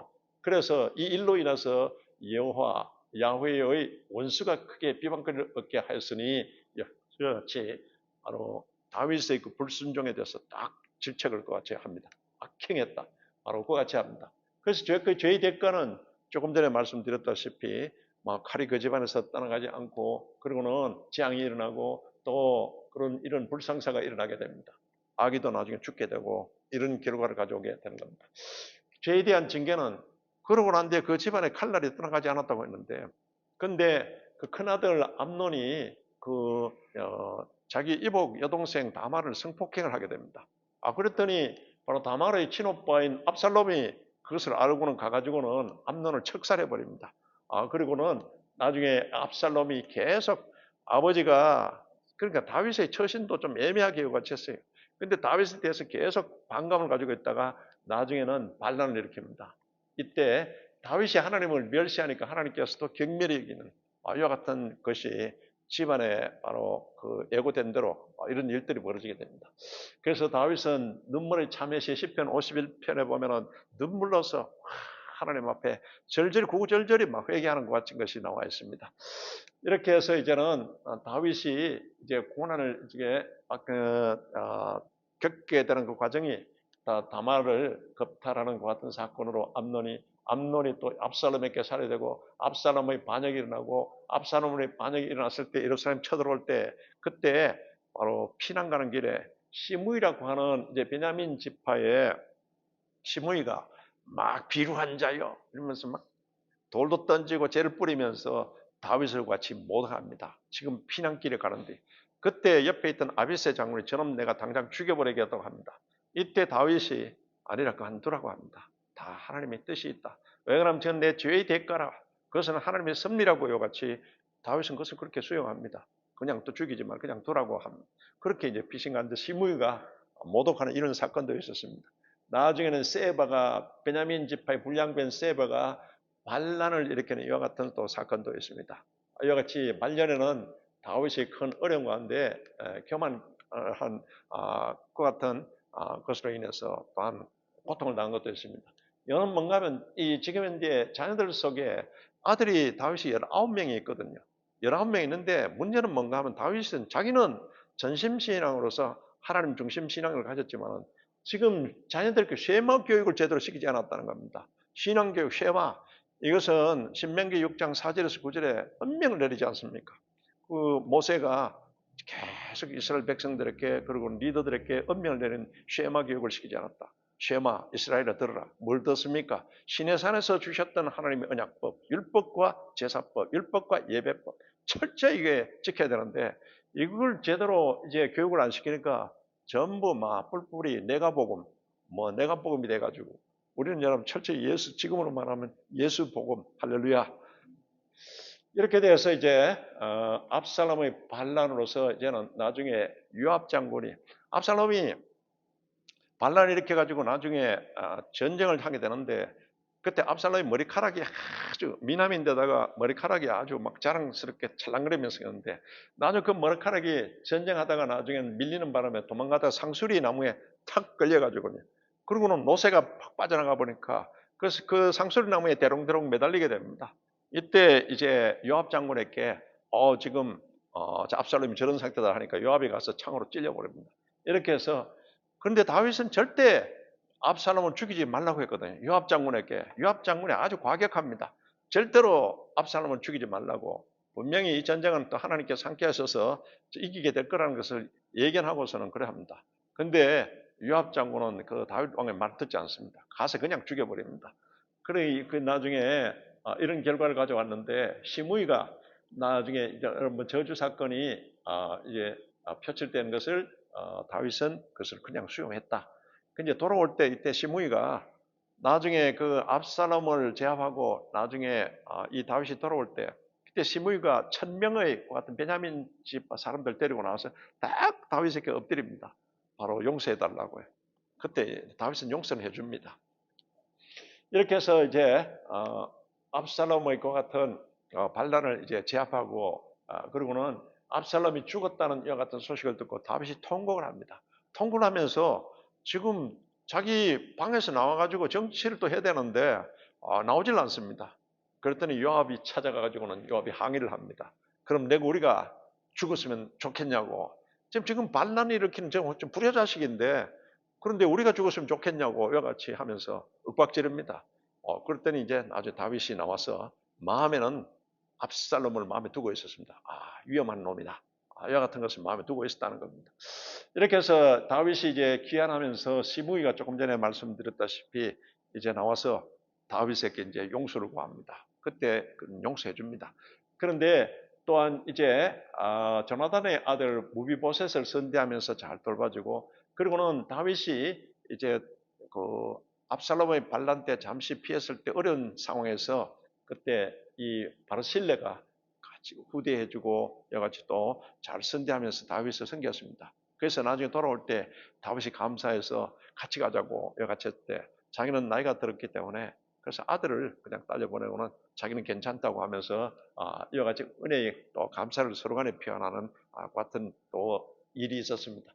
그래서 이 일로 인해서 여호와 야훼의 원수가 크게 비방거리를 얻게 하였으니 그렇지 바로 다윗의 그 불순종에 대해서 딱 질책을 그같이 합니다. 악행했다. 바로 그같이 합니다. 그래서 그 죄의 대가는 조금 전에 말씀드렸다시피 칼이 그 집안에서 떠나가지 않고 그리고는 재앙이 일어나고 또 그런 이런 불상사가 일어나게 됩니다. 아기도 나중에 죽게 되고 이런 결과를 가져오게 되는 겁니다. 죄에 대한 징계는 그러고 난 뒤에 그 집안에 칼날이 떠나가지 않았다고 했는데 근데 그 큰아들 암논이 자기 이복 여동생 다말을 성폭행을 하게 됩니다. 그랬더니 바로 다말의 친오빠인 압살롬이 그것을 알고는 가가지고는 암논을 척살해 버립니다. 그리고는 나중에 압살롬이 계속 아버지가 그러니까 다윗의 처신도 좀 애매하게 요구했어요. 근데 다윗에 대해서 계속 반감을 가지고 있다가 나중에는 반란을 일으킵니다. 이때 다윗이 하나님을 멸시하니까 하나님께서도 경멸히 여기는 이와 같은 것이 집안에 바로 그 예고된 대로 이런 일들이 벌어지게 됩니다. 그래서 다윗은 눈물의 참회시 시편 51편에 보면은 눈물로서 하나님 앞에 절절히 구구절절히 막 회개하는 것 같은 것이 나와 있습니다. 이렇게 해서 이제는 다윗이 이제 고난을 이제 겪게 되는 그 과정이 다말을 겁탈하는 것 같은 사건으로 암논이 또 압살롬에게 살해되고 압살롬의 반역이 일어나고 압살롬의 반역이 일어났을 때 예루살렘 쳐들어올 때 그때 바로 피난 가는 길에 시므이라고 하는 이제 베냐민 지파의 시므이가 막 비루한 자요 이러면서 막 돌도 던지고 재를 뿌리면서 다윗을 같이 모독합니다. 지금 피난길에 가는데 그때 옆에 있던 아비새 장군이 저놈 내가 당장 죽여버리겠다고 합니다. 이때 다윗이 아니라 그만두라고 합니다. 다 하나님의 뜻이 있다. 왜 그러면 전 내 죄의 대가라. 그것은 하나님의 섭리라고요 같이 다윗은 그것을 그렇게 수용합니다. 그냥 또 죽이지 말 그냥 두라고 합니다. 그렇게 이제 피신간데 시므이가 모독하는 이런 사건도 있었습니다. 나중에는 세바가 베냐민 지파의 불량된 세바가 반란을 일으키는 이와 같은 또 사건도 있습니다. 이와 같이 말년에는 다윗이 큰 어려움 가운데 교만한 그 같은 것으로 인해서 또한 고통을 당한 것도 있습니다. 이는 뭔가 하면 지금 현재 자녀들 속에 아들이 다윗이 19명이 있거든요. 19명이 있는데 문제는 뭔가 하면 다윗은 자기는 전심신앙으로서 하나님 중심 신앙을 가졌지만 지금 자녀들께 쉐마 교육을 제대로 시키지 않았다는 겁니다. 신앙교육 쉐마 이것은 신명기 6장 4절에서 9절에 엄명을 내리지 않습니까? 그 모세가 계속 이스라엘 백성들에게 그리고 리더들에게 엄명을 내린 쉐마 교육을 시키지 않았다. 쉐마 이스라엘아 들으라. 뭘 듣습니까? 시내산에서 주셨던 하나님의 언약법, 율법과 제사법, 율법과 예배법 철저히 이게 지켜야 되는데 이걸 제대로 이제 교육을 안 시키니까 전부 막 뿔뿔이 내가 복음이 돼가지고 우리는 여러분 철저히 지금으로 말하면 예수 복음 할렐루야. 이렇게 돼서 이제 압살롬의 반란으로서 이제는 나중에 요압 장군이 압살롬이 반란을 일으켜가지고 나중에 전쟁을 하게 되는데 그때 압살롬의 머리카락이 아주 미남인데다가 머리카락이 아주 막 자랑스럽게 찰랑거리면서 있는데 나중에 그 머리카락이 전쟁하다가 나중에는 밀리는 바람에 도망가다가 상수리 나무에 탁 걸려가지고 그러고는 노새가 팍 빠져나가 보니까 그래서 그 상수리 나무에 대롱대롱 매달리게 됩니다. 이때 이제 요압 장군에게 지금 압살롬이 저런 상태다 하니까 요압이 가서 창으로 찔려버립니다. 이렇게 해서 그런데 다윗은 절대 압살롬을 죽이지 말라고 했거든요. 요압 장군에게. 요압 장군이 아주 과격합니다. 절대로 압살롬을 죽이지 말라고. 분명히 이 전쟁은 또 하나님께서 함께 하셔서 이기게 될 거라는 것을 예견하고서는 그래 합니다. 근데 요압 장군은 그 다윗 왕의 말 듣지 않습니다. 가서 그냥 죽여버립니다. 그래 그 나중에 이런 결과를 가져왔는데 시므이가 나중에 이제 저주 사건이 이제 표출된 것을 다윗은 그것을 그냥 수용했다. 근데 돌아올 때 이때 시므이가 나중에 그 압살롬을 제압하고 나중에 이 다윗이 돌아올 때 그때 시므이가 1000명의 같은 베냐민 집 사람들 데리고 나와서 딱 다윗에게 엎드립니다. 바로 용서해달라고 해요. 그때 다윗은 용서를 해줍니다. 이렇게 해서 이제 압살롬의 그 같은 반란을 이제 제압하고 그리고는 압살롬이 죽었다는 이와 같은 소식을 듣고 다윗이 통곡을 합니다. 통곡을 하면서 지금 자기 방에서 나와가지고 정치를 또 해야 되는데 나오질 않습니다. 그랬더니 요압이 찾아가가지고는 요압이 항의를 합니다. 그럼 내가 우리가 죽었으면 좋겠냐고. 지금 반란을 일으키는 좀 불효자식인데 그런데 우리가 죽었으면 좋겠냐고 이와 같이 하면서 윽박지릅니다. 그랬더니 이제 나중에 다윗이 나와서 마음에는 압살롬을 마음에 두고 있었습니다. 위험한 놈이다. 이와 같은 것을 마음에 두고 있었다는 겁니다. 이렇게 해서 다윗이 이제 귀환하면서 시므이가 조금 전에 말씀드렸다시피 이제 나와서 다윗에게 이제 용서를 구합니다. 그때 용서해 줍니다. 그런데 또한 이제 조나단의 아들 무비보셋을 선대하면서 잘 돌봐주고 그리고는 다윗이 이제 그 압살롬의 반란 때 잠시 피했을 때 어려운 상황에서 그때 이 바르실레가 같이 후대해주고 여같이 또 잘 선대하면서 다윗을 섬겼습니다. 그래서 나중에 돌아올 때 다윗이 감사해서 같이 가자고 여같이 했대. 자기는 나이가 들었기 때문에 그래서 아들을 그냥 따져보내고는 자기는 괜찮다고 하면서 이와 같이 은혜의 또 감사를 서로 간에 표현하는 같은 또 일이 있었습니다.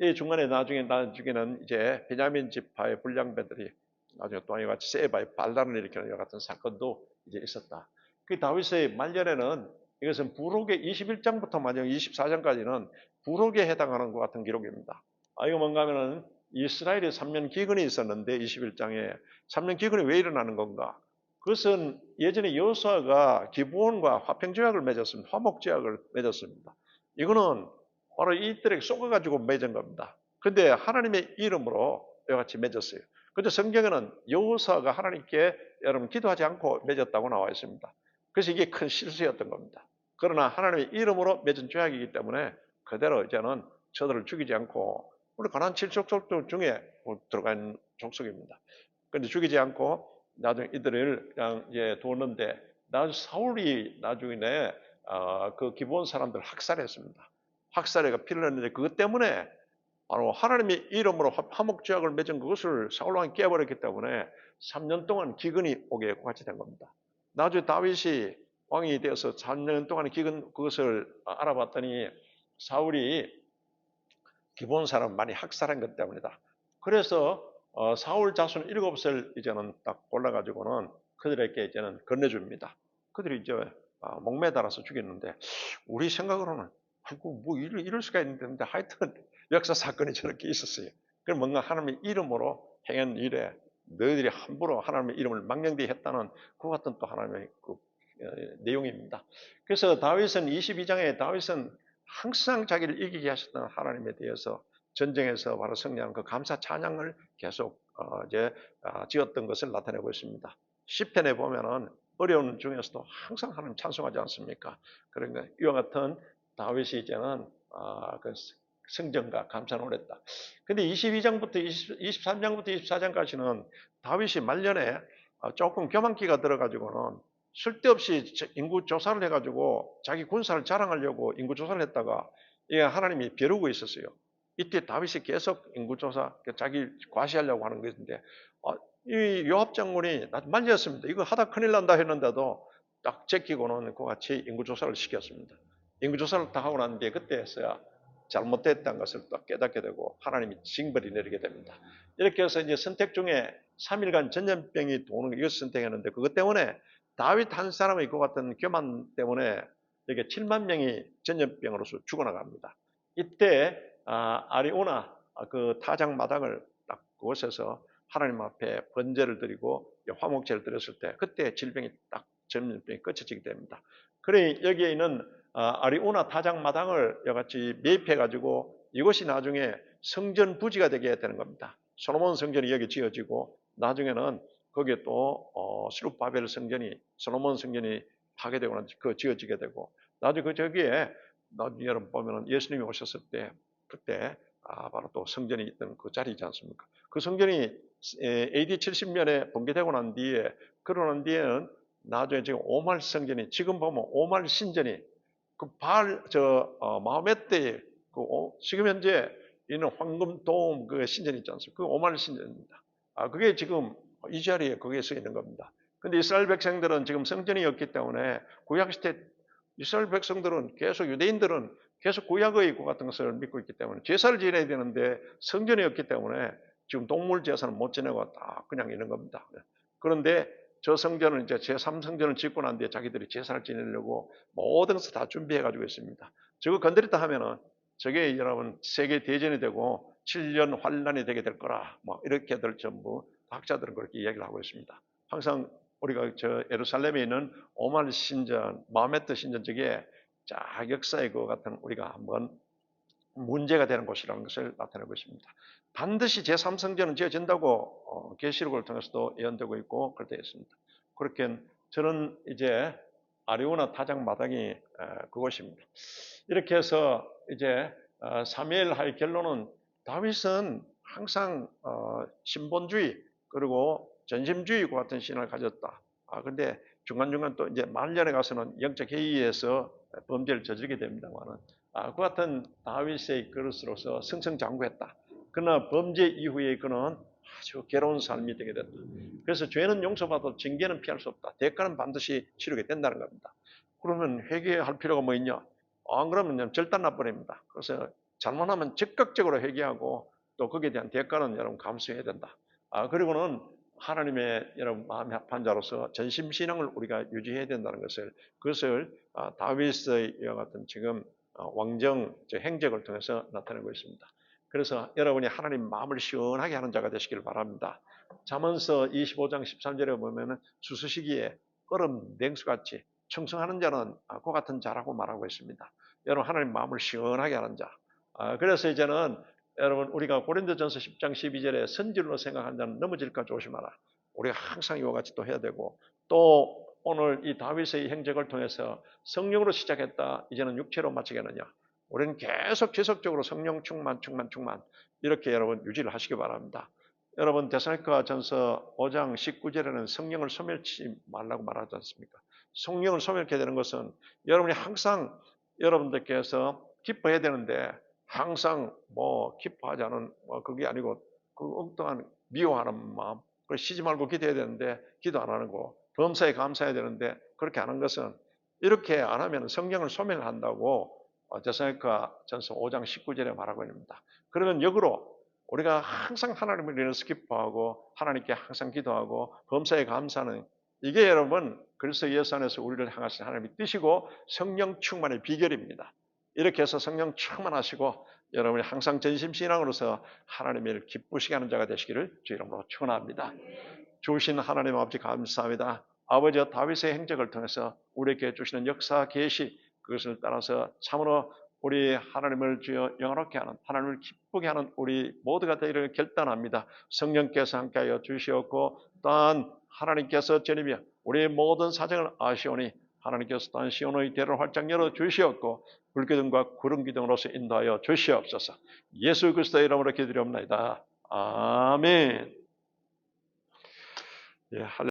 이 중간에 나중에는 이제 베냐민 지파의 불량배들이 나중에 또 이와 같이 세바의 반란을 일으키는 이와 같은 사건도 이제 있었다. 그 다윗의 말년에는 이것은 부록의 21장부터 만약 24장까지는 부록에 해당하는 것 같은 기록입니다. 이거 뭔가 하면은 이스라엘에 3년 기근이 있었는데 21장에 3년 기근이 왜 일어나는 건가? 그것은 예전에 여호수아가 기브온과 화평제약을 맺었습니다. 화목제약을 맺었습니다. 이거는 바로 이들에게 쏘아가지고 맺은 겁니다. 그런데 하나님의 이름으로 이와 같이 맺었어요. 그런데 성경에는 여호수아가 하나님께 여러분 기도하지 않고 맺었다고 나와 있습니다. 그래서 이게 큰 실수였던 겁니다. 그러나 하나님의 이름으로 맺은 죄악이기 때문에 그대로 이제는 저들을 죽이지 않고 우리 가나안 7족속 중에 들어간 족속입니다. 그런데 죽이지 않고 나중에 이들을 그냥 이제 두었는데 사울이 나중에 그 기브온 사람들 학살했습니다. 학살해가 피를 흘렸는데 그것 때문에 바로 하나님의 이름으로 화목제약을 맺은 그것을 사울왕이 깨버렸기 때문에 3년 동안 기근이 오게 같이 된 겁니다. 나중에 다윗이 왕이 되어서 3년 동안 기근 그것을 알아봤더니 사울이 기본 사람 많이 학살한 것 때문이다. 그래서 사울 자손 7을 이제는 딱 골라가지고는 그들에게 이제는 건네줍니다. 그들이 이제 목매달아서 죽였는데 우리 생각으로는 뭐 이럴 수가 있는데 하여튼 역사 사건이 저렇게 있었어요. 그럼 뭔가 하나님의 이름으로 행한 일에 너희들이 함부로 하나님의 이름을 망령되이 했다는 그 같은 또 하나님의 그 내용입니다. 그래서 다윗은 22장에 다윗은 항상 자기를 이기게 하셨던 하나님에 대해서 전쟁에서 바로 승리한 그 감사 찬양을 계속 이제 지었던 것을 나타내고 있습니다. 시편에 보면은 어려운 중에서도 항상 하나님 찬송하지 않습니까? 그러니까 이와 같은 다윗이 이제는 그 승전과 감사를 올렸다. 근데 22장부터 23장부터 24장까지는 다윗이 말년에 조금 교만기가 들어가지고는 쓸데없이 인구 조사를 해가지고 자기 군사를 자랑하려고 인구 조사를 했다가 하나님이 벼르고 있었어요. 이때 다윗이 계속 인구 조사, 자기 과시하려고 하는 것인데 이 요압 장군이 말렸습니다. 이거 하다 큰일 난다 했는데도 딱 제끼고는 그 같이 인구 조사를 시켰습니다. 인구 조사를 다 하고 난 뒤에 그때서야 잘못됐다는 것을 또 깨닫게 되고 하나님이 징벌이 내리게 됩니다. 이렇게 해서 이제 선택 중에 3일간 전염병이 도는 이것을 선택했는데 그것 때문에 다윗 한 사람의 그 같은 교만 때문에 이렇게 7만 명이 전염병으로서 죽어나갑니다. 이때 아리오나 그 타작 마당을 딱 그곳에서 하나님 앞에 번제를 드리고 화목제를 드렸을 때 그때 질병이 딱 전염병이 끝쳐지게 됩니다. 그래 여기에 있는 아리오나 타작 마당을 여같이 매입해 가지고 이것이 나중에 성전 부지가 되게 되는 겁니다. 솔로몬 성전이 여기 지어지고 나중에는 거기에 또 스룹바벨 성전이 솔로몬 성전이 파괴되고 그 지어지게 되고 나중에 그 저기에 나중에 여러분 보면은 예수님이 오셨을 때 그때 바로 또 성전이 있던 그 자리이지 않습니까? 그 성전이 AD 70년에 붕괴되고 난 뒤에 그러고 난 뒤에는 나중에 지금 오말 성전이 지금 보면 오말 신전이 그 마호메 때의 지금 현재 있는 황금 도움 그 신전 있지 않습니까? 그 오말 신전입니다. 그게 지금 이 자리에 거기에 서 있는 겁니다. 근데 이스라엘 백성들은 지금 성전이 없기 때문에 구약시대 이스라엘 백성들은 계속 유대인들은 계속 구약의 그 같은 것을 믿고 있기 때문에 제사를 지내야 되는데 성전이 없기 때문에 지금 동물 제사는 못 지내고 다 그냥 있는 겁니다. 그런데 저 성전은 이제 제3성전을 짓고 난 뒤에 자기들이 제사를 지내려고 모든 것을 다 준비해 가지고 있습니다. 저거 건드렸다 하면은 저게 여러분 세계 대전이 되고 7년 환란이 되게 될 거라. 뭐 이렇게들 전부 학자들은 그렇게 이야기를 하고 있습니다. 항상 우리가 저 예루살렘에 있는 오말 신전, 마호메트 신전 저게 역사의 그 같은 우리가 한번 문제가 되는 곳이라는 것을 나타내고 있습니다. 반드시 제3성전은 지어진다고 계시록을 통해서도 예언되고 있고 그렇게 있습니다. 그렇게 저는 이제 아리우나 타작 마당이 그곳입니다. 이렇게 해서 이제 사무엘하의 결론은 다윗은 항상 신본주의 그리고 전심주의와 같은 신을 가졌다. 근데 중간중간 또 이제 말년에 가서는 영적 회의에서 범죄를 저지르게 됩니다만은 그 같은 다윗의 그릇으로서 승승장구했다. 그러나 범죄 이후에 그는 아주 괴로운 삶이 되게 됐다. 그래서 죄는 용서받아도 징계는 피할 수 없다. 대가는 반드시 치르게 된다는 겁니다. 그러면 회개할 필요가 뭐 있냐? 안 그러면 절단 나버립니다. 그래서 잘못하면 적극적으로 회개하고 또 거기에 대한 대가는 여러분 감수해야 된다. 그리고는 하나님의 여러분 마음이 합한 자로서 전심신앙을 우리가 유지해야 된다는 그것을 다윗의 이와 같은 지금 왕정 행적을 통해서 나타내고 있습니다. 그래서 여러분이 하나님 마음을 시원하게 하는 자가 되시길 바랍니다. 잠언서 25장 13절에 보면 수수시기에 얼음 냉수같이 충성하는 자는 그와 같은 자라고 말하고 있습니다. 여러분 하나님 마음을 시원하게 하는 자. 그래서 이제는 여러분 우리가 고린도전서 10장 12절에 선질로 생각하는 자는 넘어질까 조심하라. 우리가 항상 이와 같이 또 해야 되고 또 오늘 이 다윗의 행적을 통해서 성령으로 시작했다. 이제는 육체로 마치겠느냐. 우리는 계속 지속적으로 성령 충만 이렇게 여러분 유지를 하시기 바랍니다. 여러분 데살로니가전서 5장 19절에는 성령을 소멸치 말라고 말하지 않습니까? 성령을 소멸케 되는 것은 여러분이 항상 여러분들께서 기뻐해야 되는데 항상 기뻐하지 않은 그게 아니고 그 엉뚱한 미워하는 마음 그걸 쉬지 말고 기도해야 되는데 기도 안 하는 거 범사에 감사해야 되는데 그렇게 하는 것은 이렇게 안 하면 성령을 소멸한다고 데살로니가전서 5장 19절에 말하고 있습니다. 그러면 역으로 우리가 항상 하나님을 위해서 기뻐하고 하나님께 항상 기도하고 범사에 감사하는 이게 여러분 그리스도 예수 안에서 우리를 향하신 하나님의 뜻이고 성령 충만의 비결입니다. 이렇게 해서 성령 충만하시고 여러분이 항상 전심신앙으로서 하나님을 기쁘시게 하는 자가 되시기를 주 이름으로 축원합니다. 주신 하나님 아버지 감사합니다. 아버지 다윗의 행적을 통해서 우리에게 주시는 역사 계시 그것을 따라서 참으로 우리 하나님을 주여 영화롭게 하는 하나님을 기쁘게 하는 우리 모두가 되기를 결단합니다. 성령께서 함께하여 주시었고 또한 하나님께서 주님이여 우리의 모든 사정을 아시오니 하나님께서 또한 시온의 대를 활짝 열어 주시었고 불기둥과 구름기둥으로서 인도하여 주시옵소서. 예수 그리스도의 이름으로 기도드리옵나이다. 아멘. 예,